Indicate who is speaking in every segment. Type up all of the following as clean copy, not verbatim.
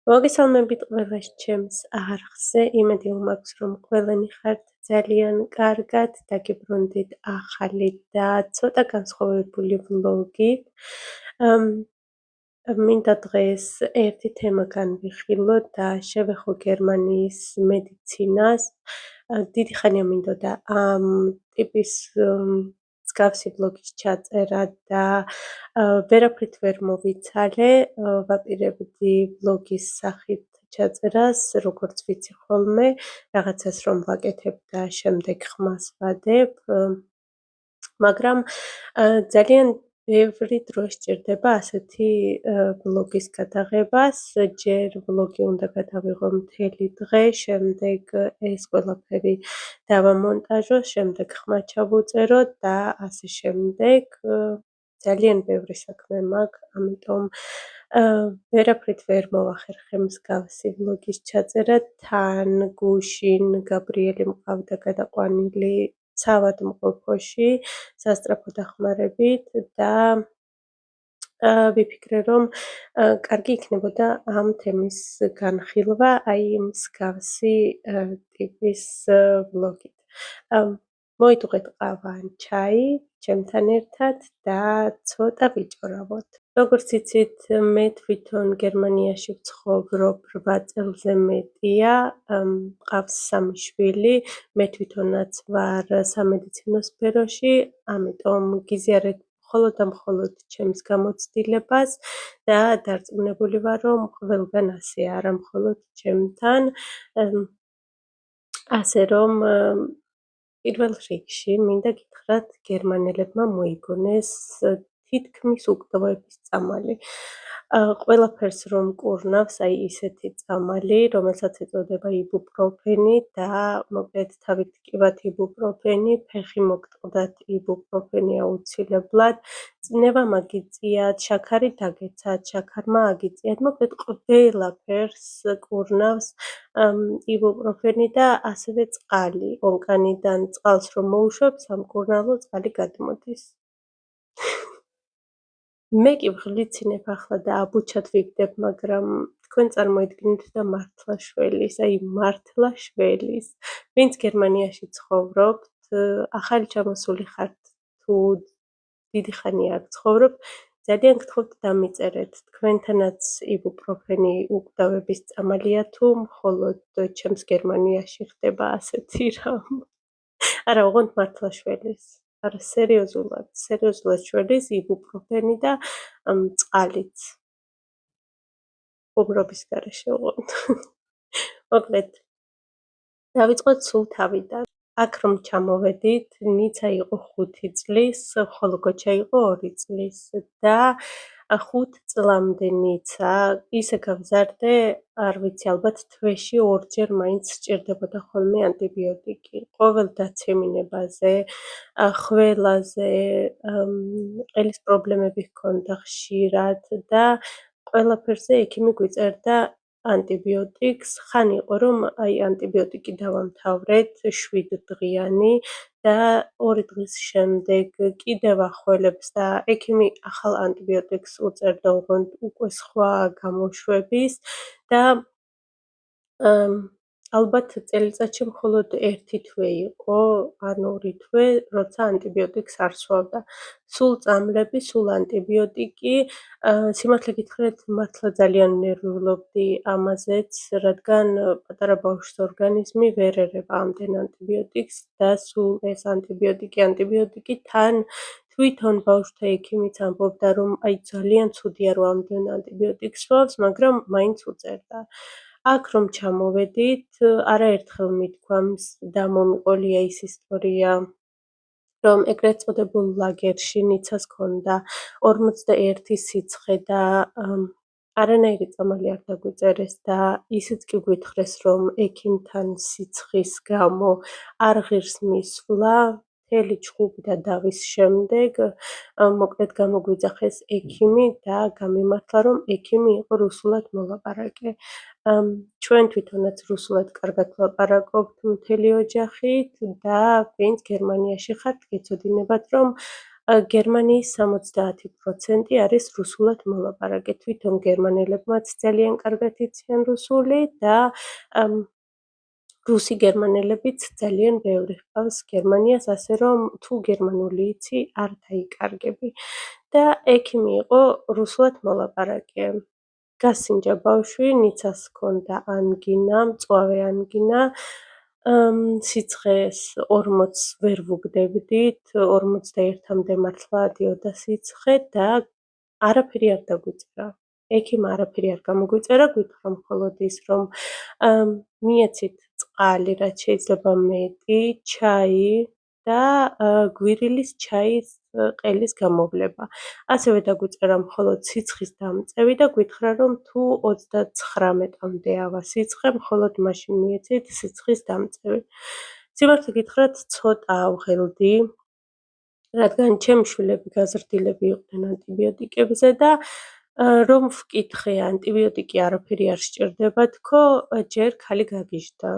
Speaker 1: მოგესალმებით ყველას ჩემს არხზე. იმედი მაქვს, რომ ყველანი ხართ ძალიან კარგად, დაგიბრუნდით ახალი და ცოტა განსხვავებული ვლოგით. მინდა დღეს ერთი თემა განვიხილო და შევეხო გერმანიის მედიცინას. დიდი ხანია მინდოდა ამ ტიპის მსგავსი ვლოგის ჩაწერა და ვერაფრით ვერ მოვიცალე, ვაპირებდი ვლოგის სახით ჩაწერას, როგორც ვიცი ხოლმე, რაღაცას რომ ვაკეთებ და შემდეგ ხმას ვადებ, მაგრამ ძალიან ბევრი დრო სჭირდება ასეთი ვლოგის გადაღებას. ჯერ ვლოგი უნდა გადავიღო მთელი დღე, შემდეგ ეს ყველაფერი დავამონტაჟო, შემდეგ ხმა ჩავუწერო და ასე შემდეგ. ძალიან ბევრი საქმე მაქვს, ამიტომ ვერაფრით ვერ მოვახერხე მსგავსი ვლოგის ჩაწერა. თან გუშინ გაბრიელი მყავდა გადაყვანილი საავადმყოფოში სასწრაფო დახმარებით და ვიფიქრე, რომ კარგი იქნებოდა ამ თემის განხილვა, აი მსგავსი ტიპის ვლოგით. მოიტუღეთ ყავა ან ჩაი ჩემთან ერთად და ცოტა ვიჭორავოთ. როგორც იცით, მე თვითონ გერმანიაში ვცხოვრობ 8 წელზე მეტია, მყავს 3 შვილი, მე თვითონაც ვარ სამედიცინო სფეროში, ამიტომ გიზიარებ მხოლოდ და მხოლოდ ჩემს გამოცდილებას და დარწმუნებული ვარ, რომ ყველგან ასეა, არა მხოლოდ ჩემთან. ასე რომ პირველ რიგში მინდა გითხრათ, გერმანელებმა მოიგონეს თითქმის უკვდავების წამალი. ყველაფერს რომ კურნავს, აი ისეთი წამალი, რომელსაც ეწოდება იბუპროფენი და მოკლედ თავით ტკივათ იბუპროფენი, ფეხი მოგტყდათ იბუპროფენი აუცილებლად, წნევა მაგიწიათ, შაქარი დაგეცათ, შაქარმა აგიწიათ, მოკლედ ყველაფერს კურნავს იბუპროფენი და ასევე წყალი. ონკანიდან წყალს რომ მოუშვებ, სამკურნალო წყალი გადმოდის. მე კი ვღლიცინებ ახლა და აბუჩად ვიგდებ, მაგრამ თქვენ წარმოიდგინეთ და მართლა შველის, აი მართლა შველის. ვინც გერმანიაში ცხოვრობთ, ახალი ჩამოსული ხართ თუ დიდი ხანია აქ ცხოვრობ, ძალიან გთხოვთ დამიწერეთ, თქვენთანაც იბუპროფენი უკვდავების წამალია თუ მხოლოდ ჩემს გერმანიაში ხდება ასეთი რამ. არა, ოღონდ მართლა შველის. არა, სერიოზულად შველის იბუპროფენი და წყალიც. ხუმრობის გარეშე ოღონდ. მოკლედ, დავიწყოთ სულ თავიდან. აქ რომ ჩამოვედით, ნიცა იყო 5 წლის, ხოლო გოჩა იყო 2 წლის და 5 წლამდე ნიცა ისე გავზარდე, არ ვიცი, ალბათ თვეში 2-ჯერ მაინც სჭირდებოდა ხოლმე ანტიბიოტიკი. ყოველ დაცემინებაზე, ხველაზე, ყელის პრობლემები ჰქონდა ხშირად და ყველაფერზე ექიმი გვიწერდა ანტიბიოტიკს. ხან იყო რომ აი ანტიბიოტიკი დავამთავრეთ 7 დღიანი და 2 დღის შემდეგ კიდევ ახველებს და ექიმი ახალ ანტიბიოტიკს უწერდა, ოღონდ უკვე სხვა გამოშვების და ალბათ წელიწადში მხოლოდ 1 თვე იყო, ან 2 თვე, როცა ანტიბიოტიკს არ სვავდა. სულ წამლები, სულ ანტიბიოტიკი, სიმართლე გითხრათ, მართლა ძალიან ნერვიულობდი ამაზეც, რადგან პატარა ბავშვის ორგანიზმი ვერ ერება ამდენ ანტიბიოტიკს და სულ ეს ანტიბიოტიკი, თან თვითონ ბავშვთა ექიმიც ამბობდა, რომ აი ძალიან ცუდია, რომ ამდენ ანტიბიოტიკს სვავს, მაგრამ მაინც უწერდა. აქ რომ ჩამოვედით, არაერთხელ მithქვამს და მომიყოლია ის ისტორია, რომ ეგრეთ წოდებულ ლაგერში ნიცას ჰქონდა 41 სიცხე და არანაირი წამალი არ დაგვიწერეს და ისიც კი გვითხრეს, რომ ექიმთან სიცხის გამო არ ღირს მისვლა, მთელი ჩხუბი და დავის შემდეგ, მოკლედ გამოგვიძახეს ექიმი და გამიმართლა, რომ ექიმი იყო რუსულად მოლაპარაკე. ჩვენ თვითონაც რუსულად კარგად ვლაპარაკობთ მთელი ოჯახით და ვინც გერმანიაში ხართ, გეცოდინებათ, რომ გერმანიის 70% არის რუსულად მოლაპარაკე. თვითონ გერმანელებმაც ძალიან კარგად იციან რუსული და რუსი გერმანელებიც ძალიან ბევრი ჰყავს გერმანიას, ასე რომ თუ გერმანული იცი, არ დაიკარგები. და ექიმი იყო რუსულად მოლაპარაკე. გასინჯა ბავშვი, ნიცას ჰქონდა ანგინა, მწვავე ანგინა. სიცხეს 40 ვერ ვუგდებდით, 41-მდე მართლა დიოდა სიცხე და არაფერი არ დაგვიწერა. ექიმ არაფერი არ გამოგვიწერა, გვითხრა მხოლოდ ის, რომ მიეცით წყალი, რაც შეიძლება მეტი, ჩაი და გვირილის ჩაის ყელის გამოვლება. ასევე დაგვიწერა მხოლოდ სიცხის დამწევი და გვითხრა, რომ თუ 39-მდე ავა სიცხე, მხოლოდ მაშინ მიეცით სიცხის დამწევი. სიმართლე გითხრათ, ცოტა ავღელდი, რადგან ჩემი შვილები გაზრდილები იყვნენ ანტიბიოტიკებზე და რომ ვკითხე ანტიბიოტიკი არაფერი არ სჭირდება თქო, ჯერ ქალი გაგიჟდა,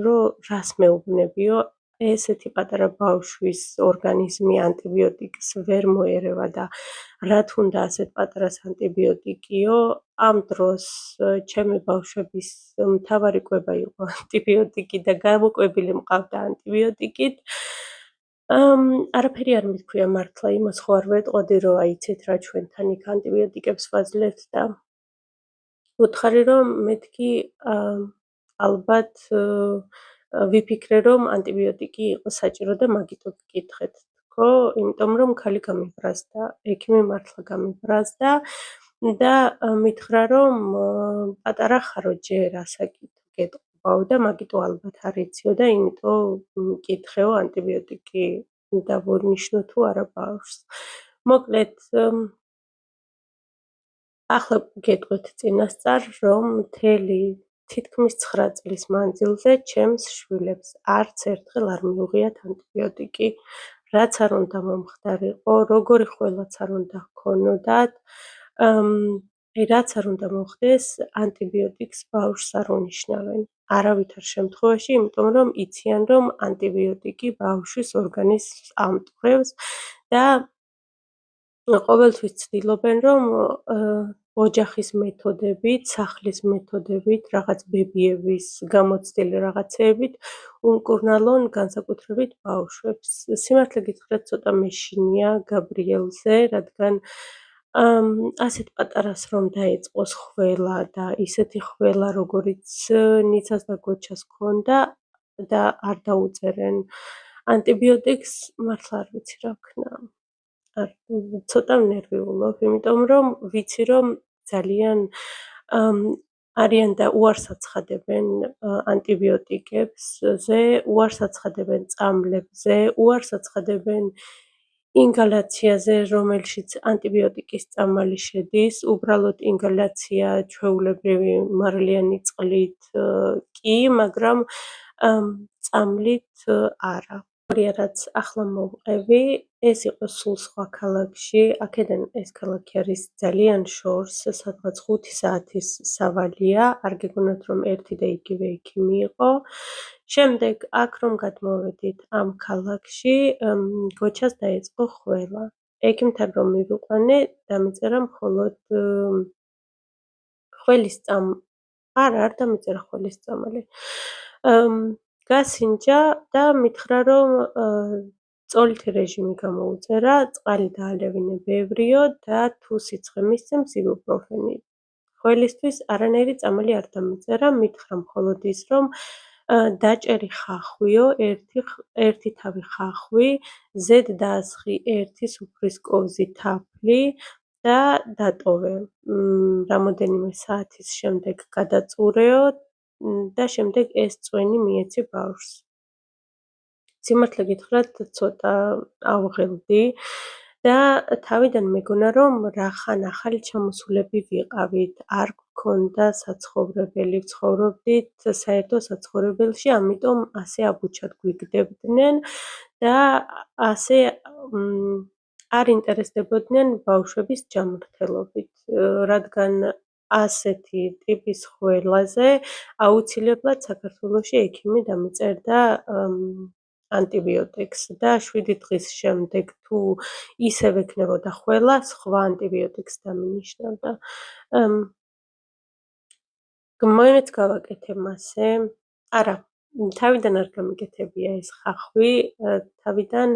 Speaker 1: რომ რას მეუბნებიო, ესეთი პატარა ბავშვის ორგანიზმი ანტიბიოტიკს ვერ მოერევა და რა თქმა ასეთ პატარას ანტიბიოტიკიო, ამ დროს ჩემი ბავშვების მთავარი კვება იყო ანტიბიოტიკი და გამოკვებილი მყავდა ანტიბიოტიკით. არაფერი არ მithქვია მართლა, იმას ხო არ ვეტყოდი, რომ აიცით რა ჩვენთან იქ ანტიბიოტიკებს ვაძლევთ და ვუთხარი, რომ მეთქი ალბათ ვიფიქრე, რომ ანტიბიოტიკი იყო საჭირო და მაგიტო გკითხეთ, თქო, იმიტომ რომ ქალი გამიბრაზდა, ექიმი მართლა გამიბრაზდა და მითხრა, რომ პატარა ხარო, ჯერ ასაკით გეტყობაო და მაგიტო ალბათ არ იციო და იმიტომ მკითხეო ანტიბიოტიკი დავუნიშნო თუ არა ბავშვს. მოკლედ, ახლა გეტყვით წინასწარ, რომ მთელი თითქმის 9 წლის მანძილზე ჩემს შვილებს არც ერთხელ არ მიუღიათ ანტიბიოტიკი, რაც არ უნდა მომხდარიყო, როგორი ყველაც არ უნდა ჰქონოდათ, რაც არ უნდა მოხდეს, ანტიბიოტიკს ბავშვს არ უნიშნავენ. არავითარ შემთხვევაში, იმიტომ რომ იციან, რომ ანტიბიოტიკი ბავშვის ორგანიზმს ამტვრევს და ყოველთვის ცდილობენ, რომ ოჯახის მეთოდებით, სახლის მეთოდებით, რაღაც ბებიების გამოცდილი რაღაცეებით უმკურნალონ განსაკუთრებით ბავშვებს. სიმართლე გითხრათ, ცოტა მეშინია გაბრიელზე, რადგან ასეთ პატარას რომ დაეწყოს ხველა და ისეთი ხველა, როგორიც ნიცას და გოჩას ჰქონდა და არ დაუწერენ ანტიბიოტიკს, მართლა არ ვიცი რა ვქნა. ცოტა ვნერვიულობ, იმიტომ რომ ვიცი, რომ ძალიან არიან და უარს აცხადებენ ანტიბიოტიკებზე, უარს აცხადებენ წამლებზე, უარს აცხადებენ ინგალაციაზე, რომელშიც ანტიბიოტიკის წამალი შედის, უბრალოდ ინგალაცია ჩვეულებრივი მარილიანი წყლით კი, მაგრამ წამლით არა. რაც ახლა მოვყევი, ეს იყო სულ სხვა ქალაქში, აქედან ეს ქალაქი არის ძალიან შორს, სადღაც 5 საათის სავალია, არ გეგონათ რომ ერთი და იგივე ექიმი იყო. შემდეგ აქ რომ გადმოვედით ამ ქალაქში, გოჩას დაეწყო ხველა. ექიმთან რომ მივიყვანე, დამიწერა მხოლოდ ხველის არ დამიწერა ხველის წამალი. გასინჯა და მითხრა, რომ წოლითი რეჟიმი გამოუწერა, წყალი დაალევინე ბევრიო და თუ სიცხე მისცემს იბუპროფენი. ხველისთვის არანაირი წამალი არ დამიწერა, მითხრა მხოლოდ ის, რომ დაჭერი ხახვიო, ერთი თავი ხახვი, ზედ დაასხი ერთი სუფრის კოვზი თაფლი და დატოვე. რამოდენიმე საათის შემდეგ გადაწურეო და შემდეგ ეს წვენი მიეცი ბავშვს. სიმართლე გითხრათ, ცოტა ავღელდი და თავიდან მეგონა, რომ რახან ახალი ჩამოსულები ვიყავით, არ გვქონდა საცხოვრებელი, ვცხოვრობდით საერთო საცხოვრებელში, ამიტომ ასე აბუჩად გვიგდებდნენ და ასე არ ინტერესდებოდნენ ბავშვების ჯანმრთელობით, რადგან ასეთი ტიპის ხველაზე აუცილებლად საქართველოში ექიმი დამიწერდა ანტიბიოტიკს და 7 დღის შემდეგ თუ ისევ ექნებოდა ხველა, სხვა ანტიბიოტიკს დამინიშნავდა. მოინც გავაკეთე მასე. არა, თავიდან არ გამიგეთებია ეს ხახვი, თავიდან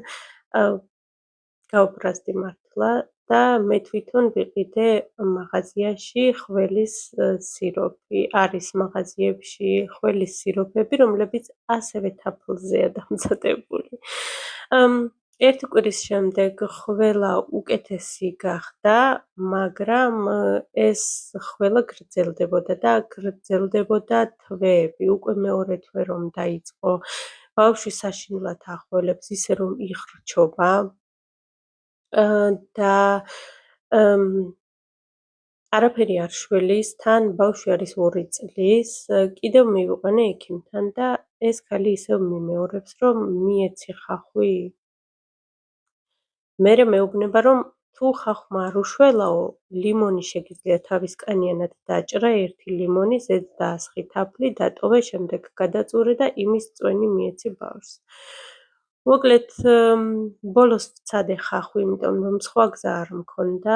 Speaker 1: გავბრაზდი მართლა და მე თვითონ ვიყიდე მაღაზიაში ხველის სიროპი. არის მაღაზიებში ხველის სიროპები, რომლებიც ასევე თაფლზეა დამზადებული. ერთი კვირის შემდეგ ხველა უკეთესი გახდა, მაგრამ ეს ხველა გრძელდებოდა და გრძელდებოდა თვეები. უკვე მეორე თვე რომ დაიწყო ბავშვი საშინლად ახველებს, ისე რომ იხრჩობა და არაფერი არ შველის, თან ბავშვი არის 2 წლის, კიდევ მივიყვანე ექიმთან და ეს ქალი ისევ მიმეორებს, რომ მიეცი ხახვი. მერე მეუბნება, რომ თუ ხახვმა არ უშველაო, ლიმონი შეგიძლია თავისკანიანად დაჭრა, 1 ლიმონი, ზედ დაასხი თაფლი, დატოვე, შემდეგ გადაწურე და იმის წვენი მიეცი ბავშვს. მოკლედ, ბოლოს ვცადე ხახვი, იმიტომ რომ სხვა გზა არ მქონდა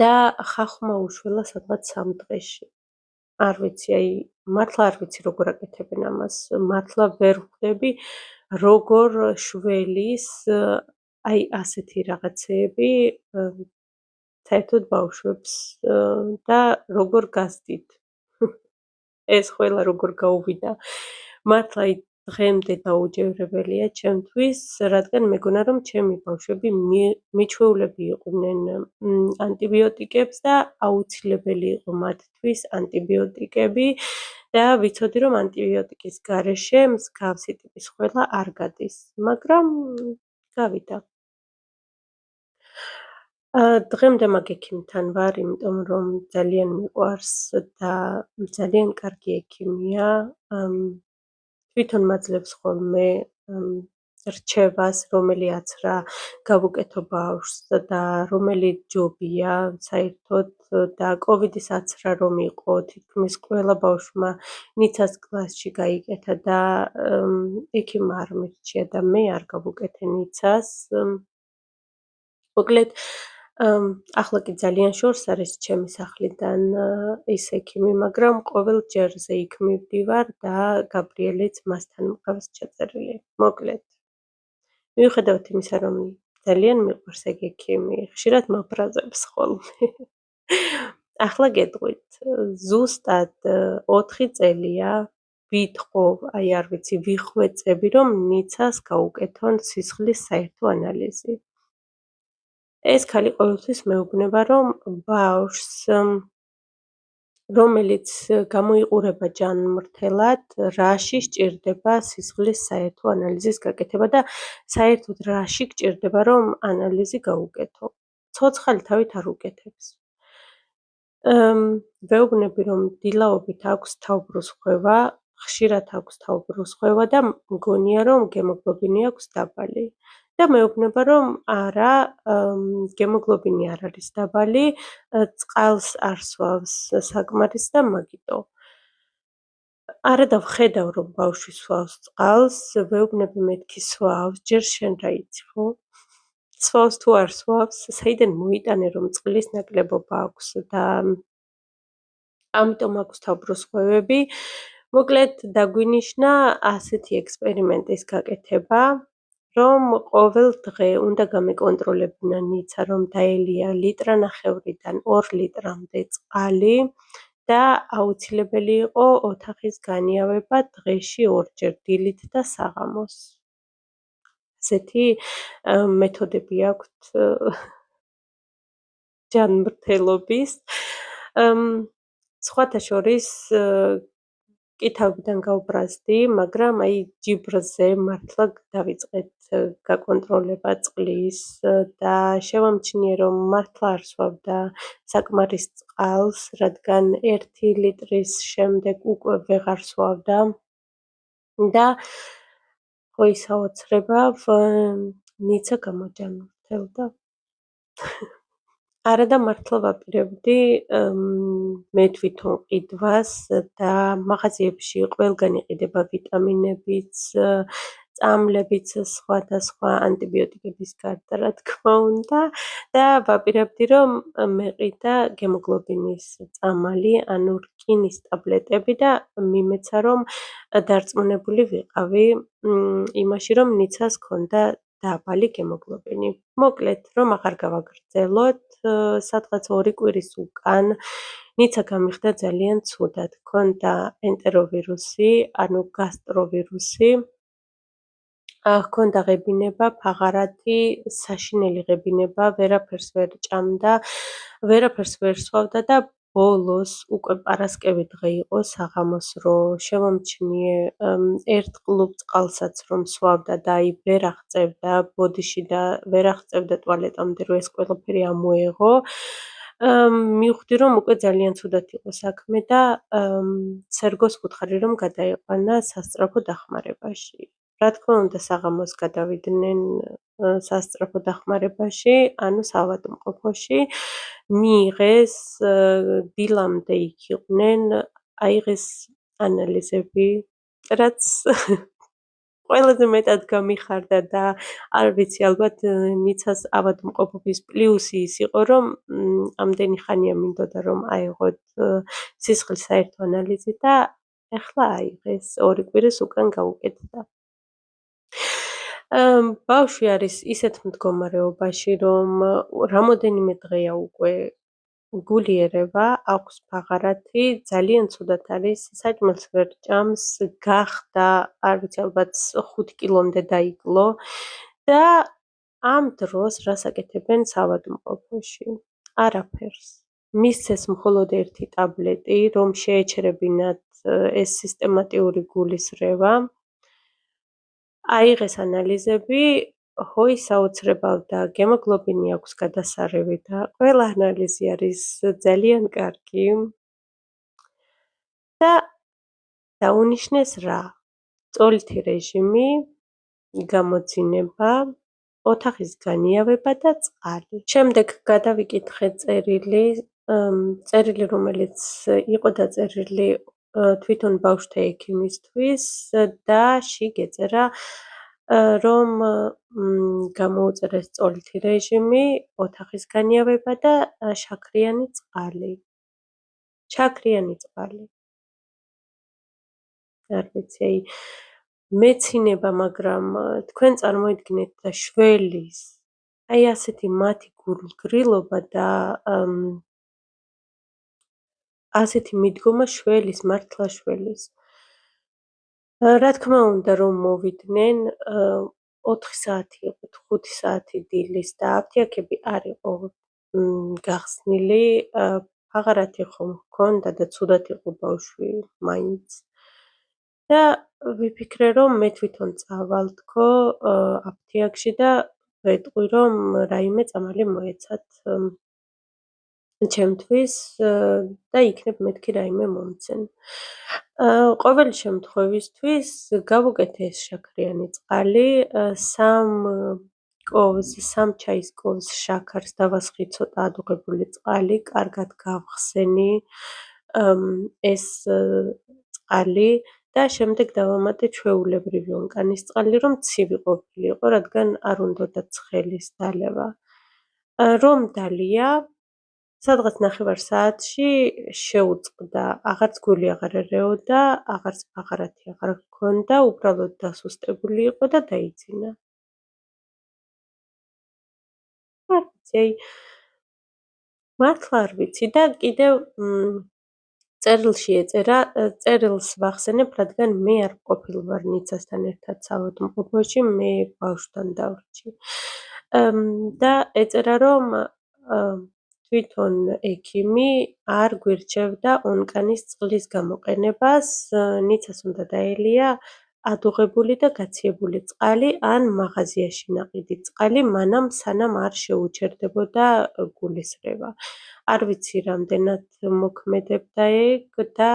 Speaker 1: და ხახვმა უშველა სადღაც 3 დღეში. არ ვიცი, მართლა არ ვიცი როგორ აკეთებენ ამას, მართლა ვერ ვხვდები როგორ შველის ასეთი რაღაცეები საერთოდ ბავშვებს და როგორ გასდით. ეს ყველა როგორ გაუვიდა. მართლა დღემდე დაუჯერებელია ჩემთვის, რადგან მეგონა რომ ჩემი ბავშვები მიჩვეულები იყვნენ ანტიბიოტიკებს და აუცილებელი იყო მათთვის ანტიბიოტიკები და ვიცოდი რომ ანტიბიოტიკის გარეშე მსგავსი ტიპის ხველა არ გადის, მაგრამ გავიდა. დღემდე მაგ ექიმთან ვარ, იმიტომ რომ ძალიან მიყვარს და ძალიან კარგი ექიმია. თვითონ მაძლევს ხოლმე რჩევას, რომელი აცრა გავუკეთო ბავშვს და რომელი ჯობია საერთოდ და კოვიდის აცრა რომ იყო, თითქმის ყველა ბავშვმა ნიცას კლასში გაიკეთა და ექიმმა არ მირჩია და მე არ გავუკეთე ნიცას. მოკლედ, ახლა კი ძალიან შორს არის ჩემი სახლიდან ის ექიმი, მაგრამ ყოველ ჯერზე იქ მივდივარ და გაბრიელეც მასთან მყავს ჩაწერილი. მოკლედ, მიუხედავად იმისა, რომ ძალიან მიყვარს ეგ ექიმი, ხშირად მაბრაზებს ხოლმე. ახლა გეტყვით, ზუსტად 4 წელია ვითხოვ, არ ვიცი, ვიხვეწები, რომ ნიცას გაუკეთონ სისხლის საერთო ანალიზი. ეს ქალი ყოველთვის მეუბნება, რომ ბავშვს, რომელიც გამოიყურება ჯანმრთელად, რაში სჭირდება სისხლის საერთო ანალიზის გაკეთება და საერთოდ რაში გჭირდება, რომ ანალიზი გაუკეთო. ცოცხალი თავით არ უკეთებს. ვეუბნები, რომ დილაობით აქვს თავბრუსხვევა, ხშირად აქვს თავბრუსხვევა და მგონია, რომ გემოგლობინი აქვს დაბალი. და მეუბნება, რომ არა, გემოგლობინი არ არის დაბალი, წყალს არ სვავს საკმარის და მაგიტო. არა დავხედავ, რომ ბავშვი სვავს წყალს, ვეუბნები მეთქი სვავს, ჯერ შენ რა იცი, ხო? სვავს თუ არ სვავს, საიდან მოიტანე, რომ წყლის ნაკლებობა აქვს და ამიტომ აქვს თავბრუსხვევები. მოკლედ, დაგვინიშნა ასეთი ექსპერიმენტის გაკეთება, რომ ყოველ დღე უნდა გამეკონტროლებინა ნიცა, რომ დაელია 1.5 ლიტრიდან 2 ლიტრამდე წყალი და აუცილებელი იყო ოთახის განიავება დღეში 2 ჯერ, დილით და საღამოს. ასეთი მეთოდები აქვთ ჯანმრთელობის. სხვათა შორის კი თავიდან გავბრაზდი, მაგრამ ჯიბრზე მართლა დავიწყეთ გაკონტროლება წყლის და შევამჩნიე, რომ მართლა არ სვავდა საკმარის წყალს, რადგან 1 ლიტრის შემდეგ უკვე ვეღარ სვავდა და ხო ისაოცრებავ, ნიცა გამოჯანმრთელდა. არა და მართლა ვაპირებდი მე თვითონ ყიდვას და მაღაზიებში ყველგან იყიდება ვიტამინებიც, წამლებიც, სხვადასხვა ანტიბიოტიკების გარდა, რა თქმა უნდა და ვაპირებდი, რომ მეყიდა გემოგლობინის წამალი, ანუ რკინის ტაბლეტები და მიმეცა, რომ დარწმუნებული ვიყავი იმაში, რომ ნიცას ჰქონდა დაბალი გემოგლობინი. მოკლედ, რომ აღარ გავაგრძელოთ, სადღაც 2 კვირის უკან ნიცა გამიხდა ძალიან ცუდად. ჰქონდა ენტეროვირუსი, ანუ გასტროვირუსი, ჰქონდა ღებინება, ფაღარათი, საშინელი ღებინება, ვერაფერს ვერ ჭამდა, ვერაფერს ვერ სვავდა და ბოლოს უკვე პარასკევი დღე იყო საღამოს რო შემომჩნიე ერთ ყლუp წყალსაც რომ სვავდა და აი ვერ აღწევდა ბოდიში და ვერ აღწევდა ტუალეტამდე რომ ეს ყველაფერი ამოეღო. მივხვდი რომ უკვე ძალიან ცუდად იყო საქმე და სერგოს ვუთხარი რომ გადაეყვანა სასწრაფო დახმარებაში. რა თქმა უნდა საღამოს გადავიდნენ სასწრაფო დახმარებაში, ანუ საავადმყოფოში. მიიღეს დილამდე იქ იყვნენ, აიღეს ანალიზები, რაც ყველაზე მეტად გამიხარდა და არ ვიცი, ალბათ ნიცას ავადმყოფობის პლუსი ის იყო, რომ ამდენი ხანია მინდოდა რომ აეღოთ სისხლის საერთო ანალიზი და ეხლა აიღეს 2 კვირის უკან გაუკეთდა. ბავშვი არის ისეთ მდგომარეობაში, რომ რამოდენიმე დღეა უკვე გულიერება, აქვს ფაღარათი, ძალიან ცუდად არის, საჭმელს ვერ ჭამს, გახდა, არ ვიცი, ალბათ 5 კილომდე დაიკლო და ამ დროს რას აკეთებენ საავადმყოფოში? არაფერს. მისცეს მხოლოდ ერთი ტაბლეტი, რომ შეეჩერებინათ ეს სისტემატიური გულისრევა. აიღეს ანალიზები, ჰოის აოცრებავ და გემოგლობინი აქვს გადასარევი და ყველა ანალიზი არის ძალიან კარგი და დაუნიშნეს რა? წოლითი რეჟიმი, გამოძინება, ოთახის განიავება და წყალი. შემდეგ გადავიკითხე წერილი, რომელიც იყო დაწერილი თვითონ ბავშვთა ექიმისთვის და შიგეწერა რომ გამოუწერეს წოლითი რეჟიმი, ოთახის განიავება და შაქრიანი წყალი. შაქრიანი წყალი. არ ვიცი, აი მეცინება, მაგრამ თქვენ წარმოიდგინეთ და შველის, აი ასეთი მათი გულგრილობა და ასეთი მიდგომა შველის, მართლა შველის. რა თქმა უნდა, რომ მოვიდნენ 4 საათი იყო, 5 საათი დილის და აფთიაქები არ იყო გახსნილი, ფაღარათი ხომ ჰქონდა და ცუდად იყო ბავშვი მაინც. და ვიფიქრე, რომ მე თვითონ წავალ თქო აფთიაქში და ვეტყვი, რომ რაიმე წამალი მოეცათ ჩემთვის და იქნებ მეთქი რაიმე მომცენ. ყოველი შემთხვევისთვის გავუკეთე ეს შაქრიანი წყალი, 3 ჩაის კოვს შაქარს დავასხი ცოტა ადუღებული წყალი, კარგად გავხსენი ეს წყალი და შემდეგ დავამატე ჩვეულებრივი ონკანის წყალი, რომ ცივი ყოფილიყო, რადგან არ უნდოდა ცხელის დალევა. რომ დალია, სადღაც 9 საათში შეუწყდა, აღარც გული აღარ ერეოდა, აღარც ფაღარათი აღარ ჰქონდა, უბრალოდ დასუსტებული იყო და დაიძინა. არ ვიცი, აი მართლა არ ვიცი და კიდევ წერილში ეწერა, წერილს ვახსენებ, რადგან მე არ ყოფილვარ ნიცასთან ერთად საავადმყოფოში, მე ბავშვთან დავრჩი. და ეწერა, რომ თვითონ ექიმი არ გვირჩევდა ონკანის წყლის გამოყენებას, ნიცას უნდა დაელია ადუღებული და გაციებული წყალი ან მაღაზიაში ნაყიდი წყალი, მანამ სანამ არ შეუჩერდებოდა გულისრევა. არ ვიცი რამდენად მოქმედებდა ეგ და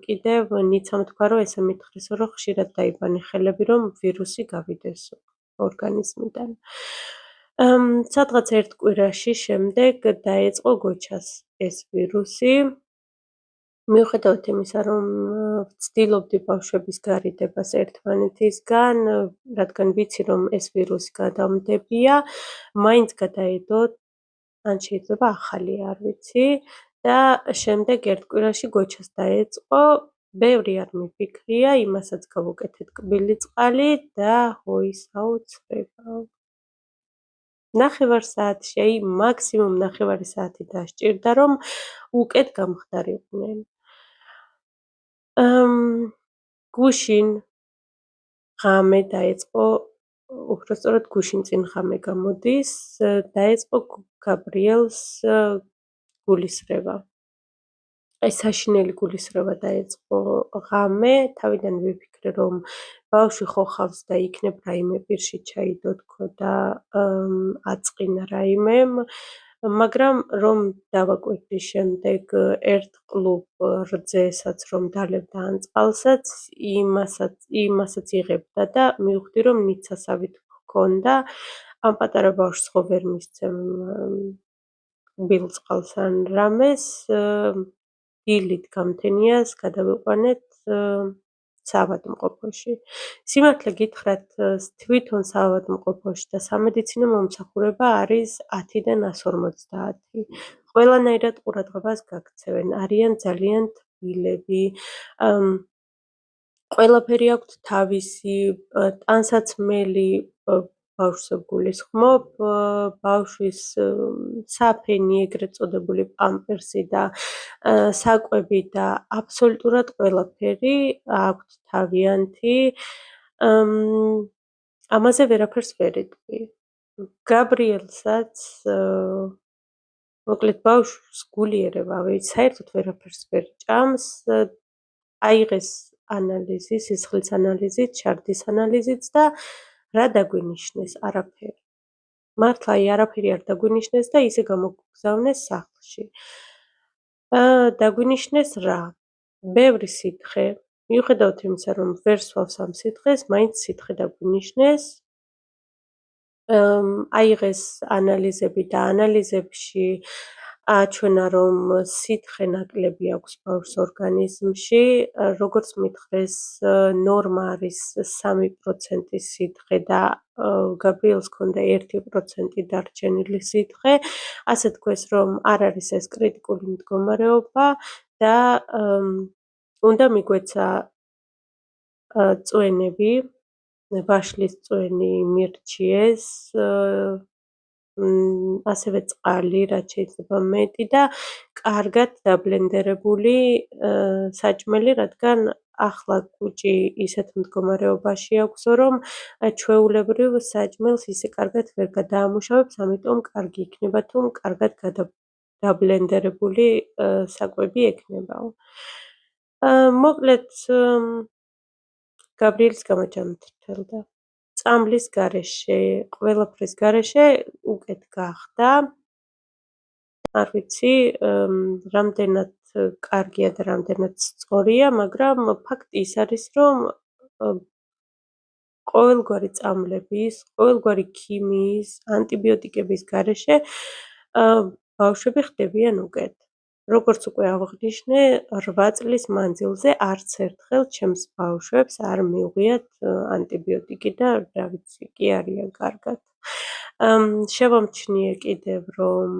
Speaker 1: კიდევ ნიცამ თქვა, რომ ესე მითხრისო, რომ ხშირად დაიბანე ხელები, რომ ვირუსი გავიდეს ორგანიზმიდან. სადღაც ერთ კვირაში შემდეგ დაეწყო გოჩას ეს ვირუსი. მიუხედავად იმისა, რომ ვცდილობდი ბავშვების გარიდებას ერთმანეთისგან, რადგან ვიცი, რომ ეს ვირუსი გადამდებია, მაინც გადაედო, ან შეიძლება ახალი, არ ვიცი და შემდეგ ერთ კვირაში გოჩას დაეწყო. ბევრი არ მიფიქრია, იმასაც გავუკეთეთ კბილი წყალი და ჰოი საოცრება. 9 საათში, აი მაქსიმუმ 9 საათი დასჭირდა, რომ უკეთ გამხდარიყვნენ. გუშინ ღამე დაეწყო, უпростоრად გუშინ წინ ღამე გამოდის, დაეწყო გაბრიელს გულისრევა. აი საშინელი გულისრევა დაეწყო ღამე, თავიდან ვიფიქრე, რომ ბავშვი ხო ხავს და იქნებ რაიმე პირში ჩაიდო თქო და აწყინა რაიმემ, მაგრამ რომ დავაკვირდი შემდეგ ერთ კლუბ რძესაც, რომ დალებდა ან წყალსაც, იმასაც იღებდა და მივხვდი, რომ ნიცასავით ჰქონდა. ამ პატარა ბავშვს ხო ვერ მისცემ კბილ წყალს ან რამეს, დილით გამთენიას გადავიყვანეთ საავადმყოფოში. სიმართლე გითხრათ, თვითონ საავადმყოფოში და სამედიცინო მომსახურება არის 10-დან 150. ყველანაირად ყურადღებას გაქცევენ, არიან ძალიან თბილები, ყველაფერი აქვთ თავისი, ტანსაცმელი ბავშვს გულისხმობ, ბავშვის საფენი, ეგრეთ წოდებული პამპერსი და საკვები და აბსოლუტურად ყველაფერი აქვთ თავიანთი. ამაზე ვერაფერს ვერ იტყვი. გაბრიელსაც, მოკლედ ბავშვს გულიერება, საერთოდ ვერაფერს ვერ ჭამს, აიღეს ანალიზი, სისხლის ანალიზით, შარდის ანალიზიც და რა დაგვინიშნეს? არაფერი. მართლა არაფერი არ დაგვინიშნეს და ისე გამოგგზავნეს სახლში. დაგვინიშნეს რა? ბევრი სითხე. მიუხედავად იმისა, რომ ვერ სვავს ამ სითხეს, მაინც სითხე დაგვინიშნეს. აიღეს ანალიზები და ანალიზებში აჩვენა, რომ სითხე ნაკლები აქვს ბავშვს ორგანიზმში, როგორც მითხრეს, ნორმა არის 3% სითხე და გაბრიელს ჰქონდა 1% დარჩენილი სითხე, ასე თქვეს, რომ არ არის ეს კრიტიკული მდგომარეობა და უნდა მიგვეცა წვენები, ვაშლის წვენი მირჩიეს, ასევე წყალი, რაც შეიძლება მეტი და კარგად დაბლენდერებული საჭმელი, რადგან ახლა კუჭი ისეთ მდგომარეობაში აქვსო, რომ ჩვეულებრივ საჭმელს ისე კარგად ვერ გადაამუშავებს, ამიტომ კარგი იქნება, თუ კარგად დაბლენდერებული საკვები ექნებაო. მოკლედ, გაბრიელის გამოჯამრთელდა. წამლის გარეშე, ყველაფრის გარეშე უკეთ გახდა. არ ვიცი, რამდენად კარგია და რამდენად სწორია, მაგრამ ფაქტი ის არის, რომ ყოველგვარი წამლების, ყოველგვარი ქიმიის, ანტიბიოტიკების გარეშე ბავშვები ხდებიან უკეთ. როგორც უკვე ავღნიშნე, 8 წლის მანძილზე არც ერთხელ ჩემს ბავშვებს არ მივღიათ ანტიბიოტიკი და რა ვიცი, კი არიან კარგად. შევამჩნიე კიდევ, რომ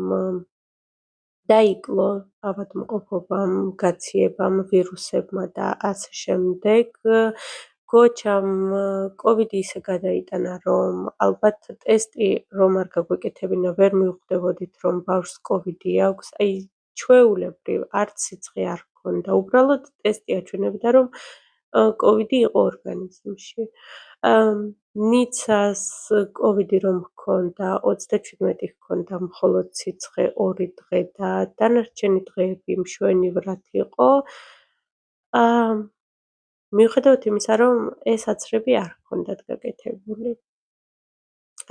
Speaker 1: დაიკლო ავადმყოფობამ, გაციებამ, ვირუსებმა და ასე შემდეგ. გოჩამ კოვიდი ისე გადაიტანა, რომ ალბათ ტესტი რომ არ გაგვეკეთებინა, ვერ მივხვდებოდით, რომ ბავშვს კოვიდი აქვს. აი ჩვეულებრივ არც სიცხე არ ჰქონდა, უბრალოდ ტესტი აჩვენებდა, რომ კოვიდი იყო ორგანიზმში. ნიცას კოვიდი რომ ჰქონდა, 37 ჰქონდა მხოლოდ სიცხე 2 დღე და დანარჩენი დღეები მშვენივრად იყო. მიუხედავად იმისა, რომ ეს აცრები არ ჰქონდათ გაკეთებული.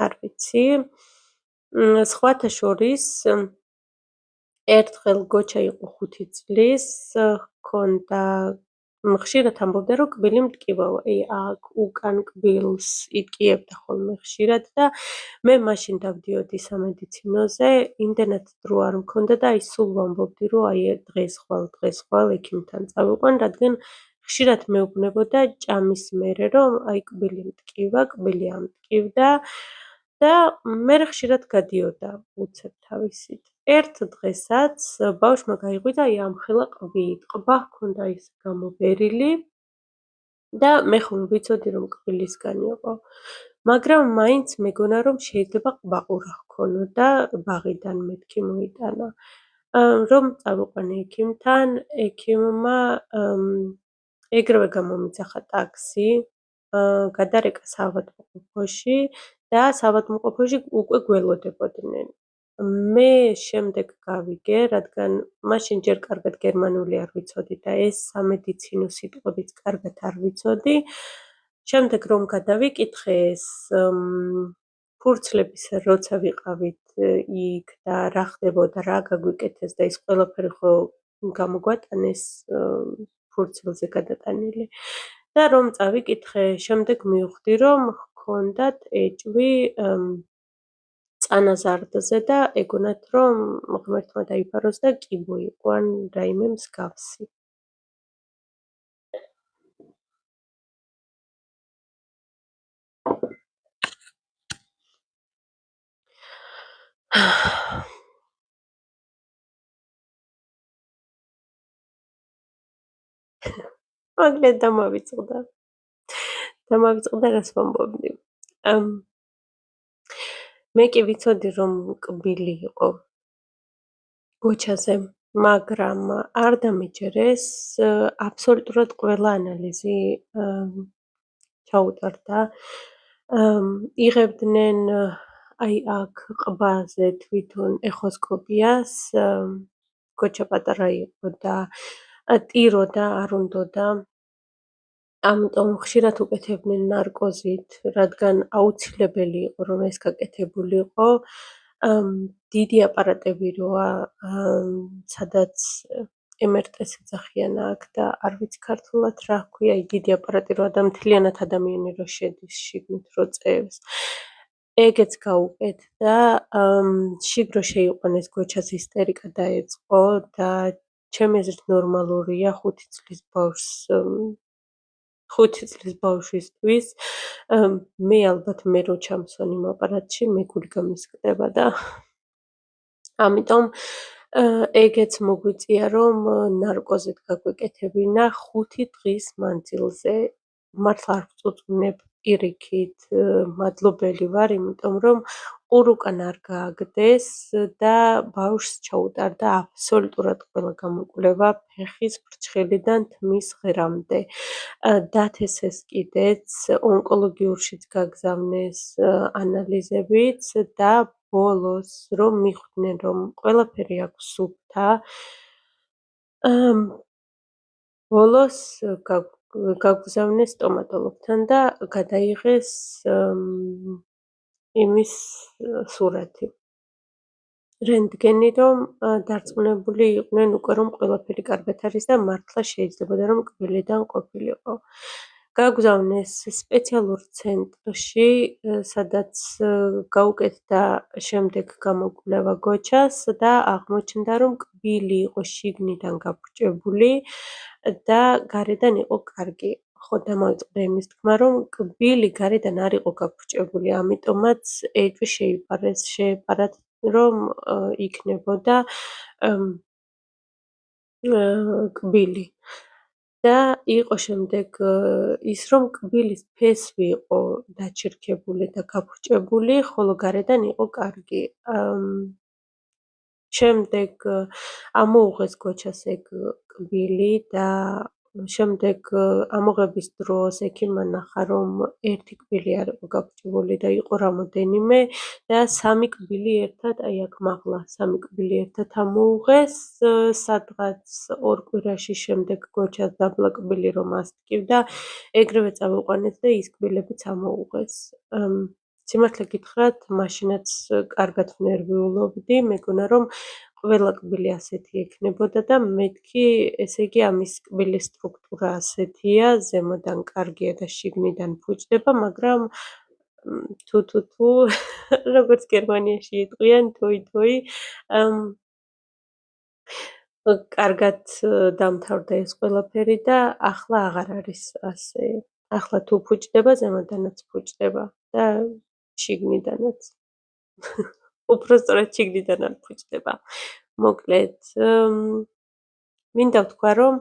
Speaker 1: არ ვიცი. სხვათა შორის ერთხელ გოჩა იყო 5 წლის, ჰქონდა ხშირად ამბობდა, რომ კბილი მტკივავა, აქ უკან კბილს იტკიებდა ხოლმე ხშირად და მე მაშინ დავდიოდი სამედიცინოზე, იმდენად დრო არ მქონდა და სულ ვამბობდი, რომ დღეს ხვალ ექიმთან წავიყვან, რადგან ხშირად მეუბნებოდა ჭამის მერე, რომ კბილი მტკივა, კბილი ამტკივდა და მერე ხშირად გადიოდა უცებ თავისით. ერთ დღესაც ბავშვმა გაიღვიძა ამხელა ყვით, ყბა ჰქონდა ისე გამობერილი და მე ხომ ვიცოდი რომ კბილისგან იყო, მაგრამ მაინც მეგონა რომ შეიძლება ყბაყურა ჰქონოდა ბაღიდან მეთქი მოიტანა. რომ წავიყვანე ექიმთან, ექიმმა ეგრევე გამომიძახა ტაქსი, გადარეკა საავადმყოფოში და საავადმყოფოში უკვე გველოდებოდნენ. მე შემდეგ გავიგე, რადგან მაშინ ჯერ კარგად გერმანული არ ვიცოდი და ეს სამედიცინო სიტყვებიც კარგად არ ვიცოდი. შემდეგ რომ გადავიკითხე ეს ფურცლების როცა ვიყავით იქ და რა ხდებოდა, რა გაგვიკეთეს და ის ყველაფერი ხო გამოგვატანეს ფურცლზე გადატანილი. და რომ წავიკითხე, შემდეგ მივხვდი, რომ ჰქონდათ ეჭვი წანაზარდზე და ეგონათ, რომ ღმერთმა დაიფაროს და კიბო იყო ან რაიმე მსგავსი. მაგლე დამავიწყდა. რას ვამბობდი. მე კი ვიცოდი, რომ კბილი იყო გოჩაზე, მაგრამ არ დამეჯერეს, აბსოლუტურად ყველა ანალიზი ჩაუტარდა. იღებდნენ აქ ყბაზე თვითონ ეხოსკოპიას, გოჩა პატარა იყო და ტიროდა, არ უნდოდა. ამიტომ ხშირად უკეთებდნენ ნარკოზით, რადგან აუცილებელი იყო, რომ ეს გაკეთებულიყო. დიდი აპარატები როა, სადაც MRT-ს ეძახიან აქ და არ ვიცი ქართულად რა ჰქვია, დიდი აპარატი როა და მთლიანად ადამიანი რო შედის შიგნით რო წევს. ეგეც გაუკეთდა, შიგრო შეიყვანეს გოჩას ისტერიკა დაეწყო და ჩემი აზრით ნორმალურია 5 წლის ბავშვისთვის. მე ალბათ მე რო ჩამსვან იმ აპარატში, მე გული გამისკდება და ამიტომ ეგეც მოგვიწია, რომ ნარკოზით გაგვეკეთებინა 5 დღის მანძილზე. მართლა არ ვწუწუნებ პირიქით, მადლობელი ვარ, იმიტომ რომ ყურუკან არ გააგდეს და ბავშვს ჩაუტარდა აბსოლუტურად ყველა გამოკვლევა ფეხის ფრჩხილიდან თმის ღერამდე. დათესეს კიდეც, ონკოლოგიურშიც გაგზავნეს ანალიზებიც და ბოლოს რომ მიხვდნენ, რომ ყველაფერი აქვს სუფთა, ბოლოს გაგზავნეს სტომატოლოგთან და გადაიღეს იმის სურათი. რენტგენი, რომ დარწმუნებული იყვნენ უკვე, რომ ყველაფერი კარგად არის და მართლა შეიძლებოდა, რომ კბილიდან ყოფილიყო. გაგზავნეს სპეციალურ ცენტრში, სადაც გაუკეთდა შემდეგ გამოკვლევა გოჩას და აღმოჩნდა, რომ კბილი იყო შიგნიდან გაფრჭებული და გარედან იყო კარგი. ხო, დამოიწყდა იმის თქმა, რომ კბილი გარედან არ იყო გაფრჭებული, ამიტომაც ეჭვი შეეპარათ, რომ იქნებოდა კბილი. და იყო შემდეგ ის, რომ კბილის ფესვი იყო დაჩირქებული და გაფრჭებული, ხოლო გარედან იყო კარგი. შემდეგ ამოუღეს გოჩას ეგ კბილი და შემდეგ ამოღების დროს ექიმმა ნახა, რომ ერთი კბილი არ იყო გაფრჭებული და იყო რამოდენიმე და 3 კბილი ერთად, აქ მაღლა 3 კბილი ერთად ამოუღეს, სადღაც 2 კვირაში შემდეგ გოჩას დაბლა კბილი რომ ასტკივდა, ეგრევე წავიყვანეთ და ის კბილებიც ამოუღეს. სიმართლე გითხრათ, მაშინაც კარგად ვნერვიულობდი, მეგონა რომ ყველა კბილი ასეთი ექნებოდა და მეთქი, ესე იგი ამის კბილის სტრუქტურა ასეთია, ზემოდან კარგია და შიგნიდან ფუჭდება, მაგრამ თუ როგორც გერმანიაში იტყვიან თოი-თოი, კარგად დამთავრდა ეს ყველაფერი და ახლა აღარ არის ასე. ახლა თუ ფუჭდება, ზემოდანაც ფუჭდება და შიგნიდანაც. უფრო სწორედ შიგნიდან არ ფუჭდება. მოკლედ, მინდა ვთქვა, რომ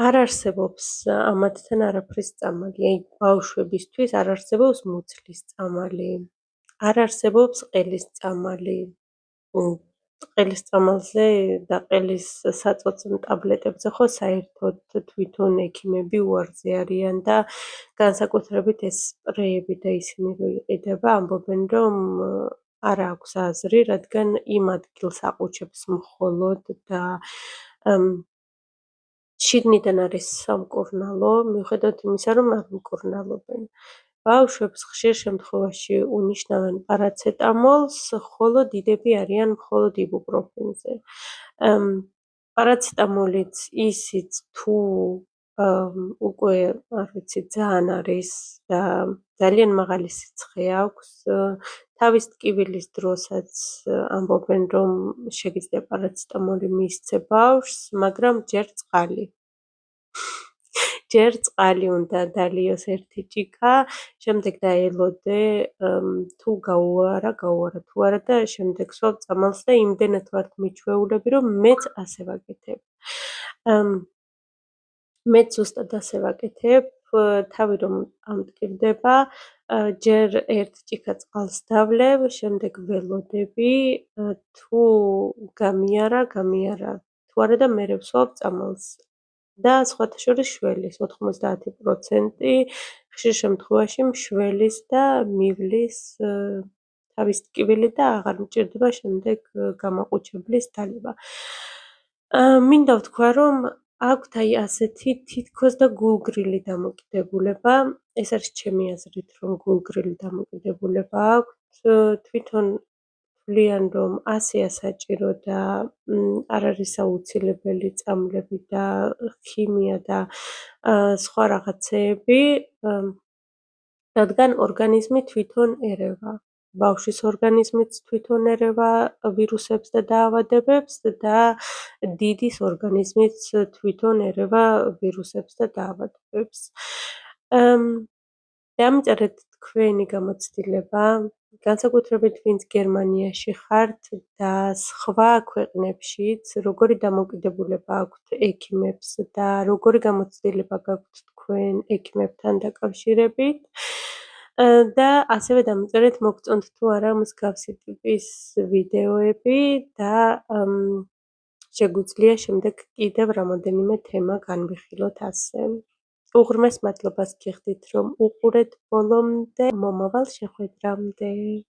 Speaker 1: არ არსებობს ამათთან არაფრის წამალი. აი, ბავშვებისთვის არ არსებობს მუცლის წამალი, არ არსებობს ყელის წამალი. ყელის წამალზე და ყელის საწვავ ტაბლეტებზე ხო საერთოდ თვითონ ექიმები უარზე არიან და განსაკუთრებით ეს სპრეები და ისინი რო იყიდება, ამბობენ, რომ არ აქვს აზრი, რადგან იმ ადგილს აყუჩებს მხოლოდ და შიგნიდან არის სამკურნალო, მიუხედავად იმისა, რომ არ მკურნალობენ. ბავშვებს ხშირ შემთხვევაში უნიშნავენ პარაცეტამოლს, ხოლო დიდები არიან მხოლოდ იბუპროფენზე. პარაცეტამოლიც ისიც თუ უკვე არ ვიცი ძალიან არის და ძალიან მაღალი სიცხე აქვს, თავის ტკივილის დროსაც ამბობენ, რომ შეგიძლია პარაცეტამოლი მისცე ბავშვს, მაგრამ ჯერ წყალი. ჯერ წყალი უნდა დალიოს ერთი ჭიქა, შემდეგ დაელოდე თუ გაუარა, თუ არა და შემდეგ სვავ წამალს და იმდენად ვართ მიჩვეულები, რომ მეც ასე ვაკეთებ. მეც ზუსტად ასე ვაკეთებ, თავი რომ ამტკივდება, ჯერ ერთ ჭიქა წყალს დავლევ, შემდეგ ველოდები, თუ გამიარა, თუ არა და მერე ვსვავ წამალს. და სხვათა შორის შველის 90% ხშირ შემთხვევაში მშველის და მივლის თავის ტკივილი და აღარ მჭირდება შემდეგ გამაყუჩებლის დალევა. მინდა ვთქვა, რომ აქვთ აი ასეთი თითქოს და გულგრილი დამოკიდებულება, ეს არის ჩემი აზრით, რომ გულგრილი დამოკიდებულება აქვთ, თვითონ ვთვლიან, რომ ასეა საჭირო და არ არის აუცილებელი წამლები და ქიმია და სხვა რაღაცეები, რადგან ორგანიზმი თვითონ ერევა. ბავშვის ორგანიზმიც თვითონ ერევა ვირუსებს და დაავადებებს და დიდის ორგანიზმიც თვითონ ერევა ვირუსებს და დაავადებებს. დამიწერეთ თქვენი გამოცდილება, განსაკუთრებით ვინც გერმანიაში ხართ და სხვა ქვეყნებშიც, როგორი დამოკიდებულება აქვთ ექიმებს და როგორი გამოცდილება გაქვთ თქვენ ექიმებთან დაკავშირებით და ასევე დამიწერეთ მოგწონთ თუ არა მსგავსი ტიპის ვიდეოები და შეგვიძლია შემდეგ კიდევ რამოდენიმე თემა განვიხილოთ ასე. უღრმეს მადლობას გიხდით, რომ უყურეთ ბოლომდე. მომავალ შეხვედრამდე.